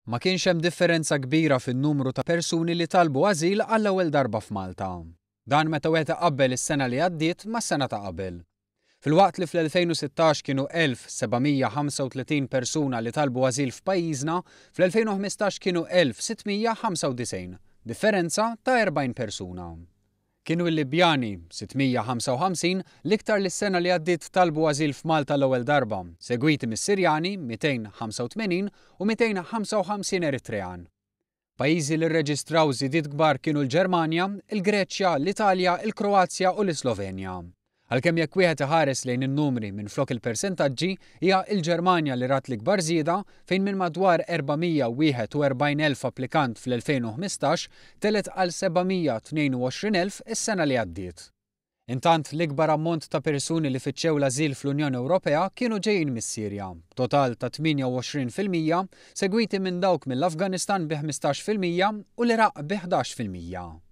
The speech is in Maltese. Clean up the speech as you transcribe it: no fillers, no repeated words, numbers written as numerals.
Ma kienx hemm differenza kbira fin-numru ta' persuni li talbu għażil għall-ewwel darba f'Malta. Dan meta wieħed iqabbel is-sena li għaddiet mas-sena ta' qabel. Filwaqt li fl-2016 kienu 1735 persuna li talbu għażil f'pajjiżna, fl-2015 kienu 1695, differenza ta' 40 persuna. Kienu l-Libjani 655 l-iktar li s-sena li għaddiet talbu għażil f'Malta l-ewwel darba, segwiti mis-Sirjani 285 u 255 Eritrean. Pajjiżi li rreġistraw żiediet kbar kienu l-Ġermanja, il-Greċja, l-Italja, il-Kroazja u l-Slovenja. Għalkemm jekk wieħed iħares lejn in-numri minflok il-persentaġġi hija l-Ġermanja li rat l-ikbar żieda fejn minn madwar 441,000 applikant fl-2015 telet għal 722,000 is-sena li għaddiet. Intant l-ikbar ammont ta' persuni li fittxew l-ażil fl-Unjoni Ewropea kienu ġejjin mis-Sirja, total ta' 28%, segwiti minn dawk mill-Afganistan bi 15% u l-Iraq bi 11%.